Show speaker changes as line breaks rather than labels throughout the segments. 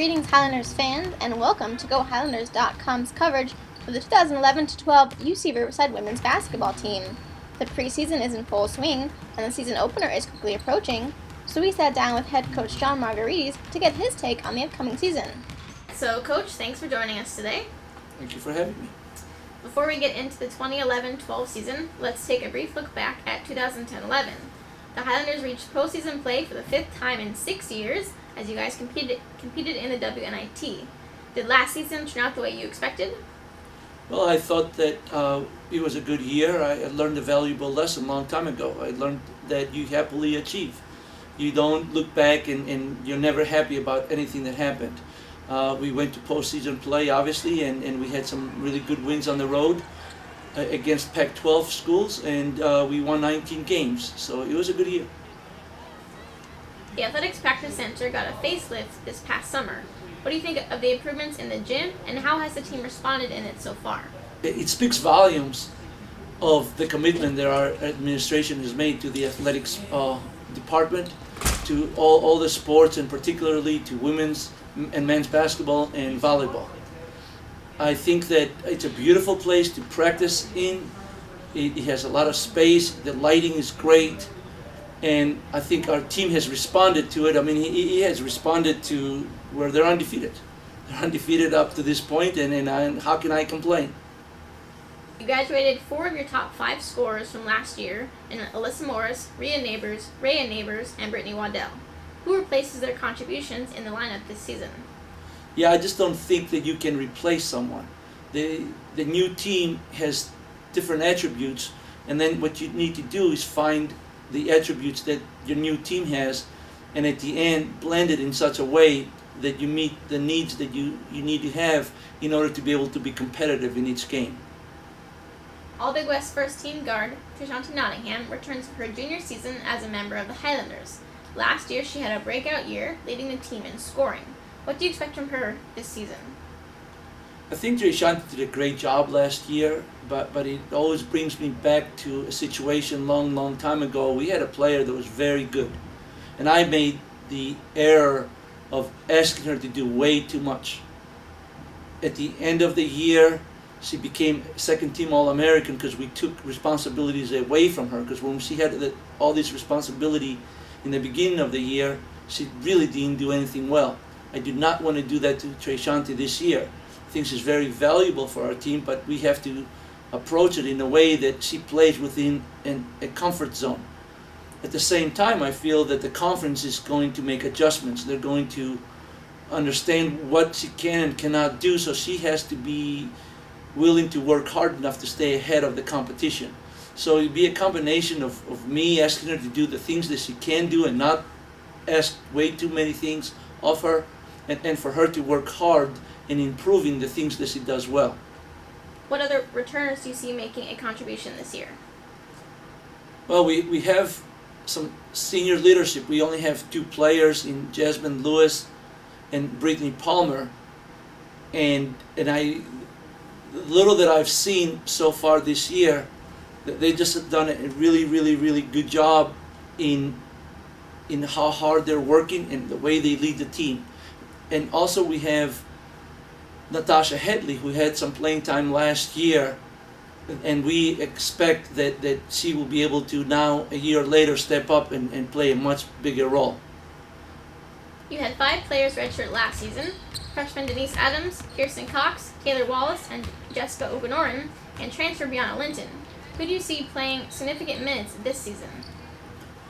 Greetings Highlanders fans, and welcome to GoHighlanders.com's coverage of the 2011-12 UC Riverside women's basketball team. The preseason is in full swing, and the season opener is quickly approaching, so we sat down with head coach John Margaritis to get his take on the upcoming season. So, Coach, thanks for joining us today.
Thank you for having me.
Before we get into the 2011-12 season, let's take a brief look back at 2010-11. The Highlanders reached postseason play for the fifth time in 6 years, as you guys competed in the WNIT. Did last season turn out the way you expected?
Well, I thought that it was a good year. I learned a valuable lesson a long time ago. I learned that you happily achieve. You don't look back and you're never happy about anything that happened. We went to postseason play, obviously, and we had some really good wins on the road against Pac-12 schools, and we won 19 games. So it was a good year.
The Athletics Practice Center got a facelift this past summer. What do you think of the improvements in the gym, and how has the team responded in it so far?
It speaks volumes of the commitment that our administration has made to the athletics department, to all the sports, and particularly to women's and men's basketball and volleyball. I think that it's a beautiful place to practice in. It has a lot of space. The lighting is great. And I think our team has responded to it. I mean, he has responded to where they're undefeated. They're undefeated up to this point, and how can I complain?
You graduated 4 of your top 5 scorers from last year in Alyssa Morris, Rhea Neighbors, and Brittany Waddell. Who replaces their contributions in the lineup this season?
Yeah, I just don't think that you can replace someone. The new team has different attributes, and then what you need to do is find the attributes that your new team has, and at the end blend it in such a way that you meet the needs that you need to have in order to be able to be competitive in each game.
All Big West first team guard Trishanti Nottingham returns for her junior season as a member of the Highlanders. Last year she had a breakout year, leading the team in scoring. What do you expect from her this season?
I think Trishanti did a great job last year, but it always brings me back to a situation long time ago. We had a player that was very good, and I made the error of asking her to do way too much. At the end of the year, she became second team All-American because we took responsibilities away from her, because when she had all this responsibility in the beginning of the year, she really didn't do anything well. I did not want to do that to Trishanti this year. I think she's very valuable for our team, but we have to approach it in a way that she plays within a comfort zone. At the same time, I feel that the conference is going to make adjustments. They're going to understand what she can and cannot do, so she has to be willing to work hard enough to stay ahead of the competition. So it'd be a combination of me asking her to do the things that she can do and not ask way too many things of her, and for her to work hard in improving the things that she does well.
What other returners do you see making a contribution this year?
Well, we have some senior leadership. We only have 2 players in Jasmine Lewis and Brittany Palmer, and the little that I've seen so far this year, they just have done a really good job in how hard they're working and the way they lead the team. And also we have Natasha Headley, who had some playing time last year, and we expect that she will be able to now, a year later, step up and play a much bigger role.
You had 5 players redshirt last season: freshmen Denise Adams, Kirsten Cox, Taylor Wallace, and Jessica Oganorin, and transfer Brianna Linton. Who do you see playing significant minutes this season?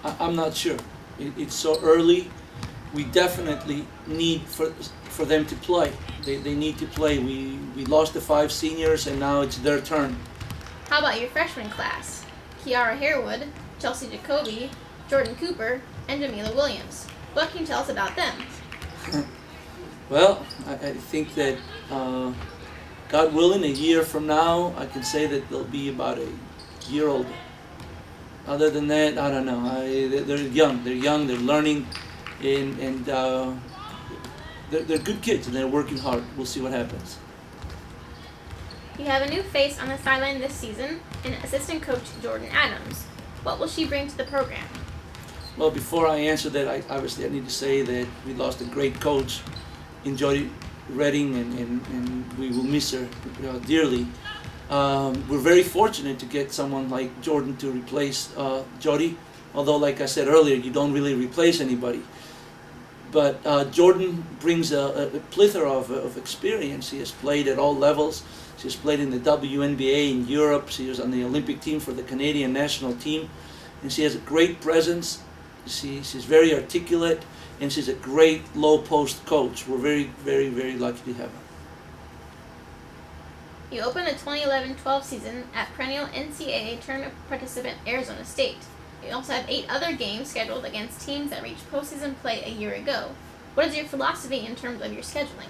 I'm not sure. It's so early. We definitely need for them to play. They need to play. We lost the 5 seniors, and now it's their turn.
How about your freshman class? Kiara Harewood, Chelsea Jacoby, Jordan Cooper, and Jamila Williams. What can you tell us about them?
Well, I think that God willing, a year from now, I can say that they'll be about a year older. Other than that, I don't know. They're young. They're learning, and they're good kids, and they're working hard. We'll see what happens.
You have a new face on the sideline this season, in assistant coach Jordan Adams. What will she bring to the program?
Well, before I answer that, I need to say that we lost a great coach enjoy Reading, and we will miss her dearly. We're very fortunate to get someone like Jordan to replace Jody, although like I said earlier, you don't really replace anybody. But Jordan brings a plethora of experience. He has played at all levels. She has played in the WNBA in Europe. She was on the Olympic team for the Canadian national team. And she has a great presence. She's very articulate, and she's a great low post coach. We're very, very, very lucky to have her.
You opened the 2011-12 season at perennial NCAA tournament participant Arizona State. You also have 8 other games scheduled against teams that reached postseason play a year ago. What is your philosophy in terms of your scheduling?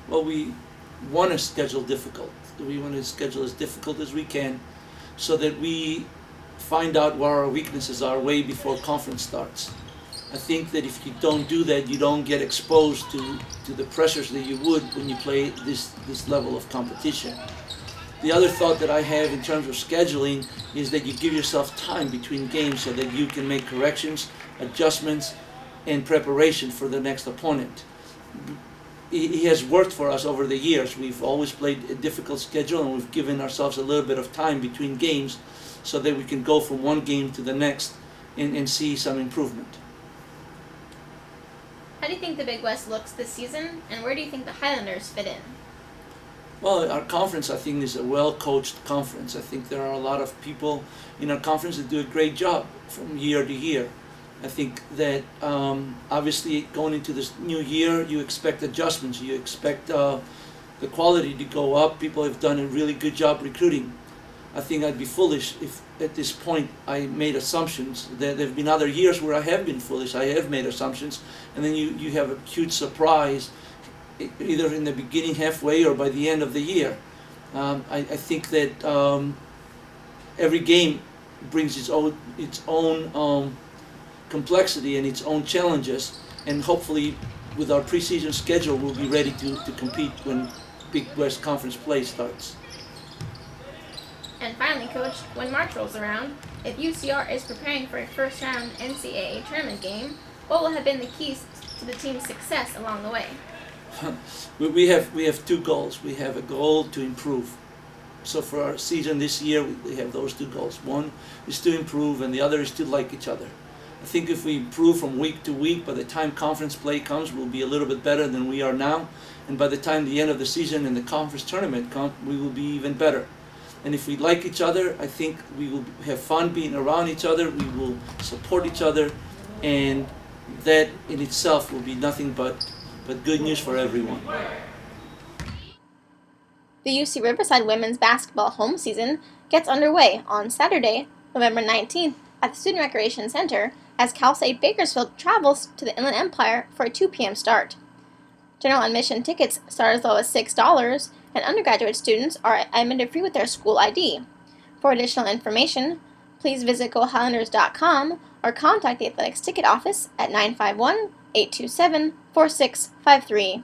Well, we want to schedule difficult. We want to schedule as difficult as we can so that we find out where our weaknesses are way before conference starts. I think that if you don't do that, you don't get exposed to the pressures that you would when you play this level of competition. The other thought that I have in terms of scheduling is that you give yourself time between games so that you can make corrections, adjustments, and preparation for the next opponent. It has worked for us over the years. We've always played a difficult schedule, and we've given ourselves a little bit of time between games so that we can go from one game to the next and see some improvement.
How do you think the Big West looks this season, and where do you think the Highlanders fit in?
Well, our conference, I think, is a well-coached conference. I think there are a lot of people in our conference that do a great job from year to year. I think that obviously going into this new year, you expect adjustments. You expect the quality to go up. People have done a really good job recruiting. I think I'd be foolish if at this point I made assumptions. There have been other years where I have been foolish. I have made assumptions, and then you have a huge surprise either in the beginning, halfway, or by the end of the year. I think that every game brings its own complexity and its own challenges, and hopefully with our preseason schedule we'll be ready to compete when Big West Conference play starts.
And finally, Coach, when March rolls around, if UCR is preparing for a first-round NCAA tournament game, what will have been the keys to the team's success along the way?
We have 2 goals. We have a goal to improve. So for our season this year, we have those 2 goals. One is to improve, and the other is to like each other. I think if we improve from week to week, by the time conference play comes, we'll be a little bit better than we are now. And by the time the end of the season and the conference tournament comes, we will be even better. And if we like each other, I think we will have fun being around each other, we will support each other, and that in itself will be nothing but good news for everyone.
The UC Riverside women's basketball home season gets underway on Saturday, November 19th at the Student Recreation Center as Cal State Bakersfield travels to the Inland Empire for a 2 p.m. start. General admission tickets start as low as $6, and undergraduate students are admitted free with their school ID. For additional information, please visit GoHighlanders.com or contact the Athletics Ticket Office at 951-827-4653.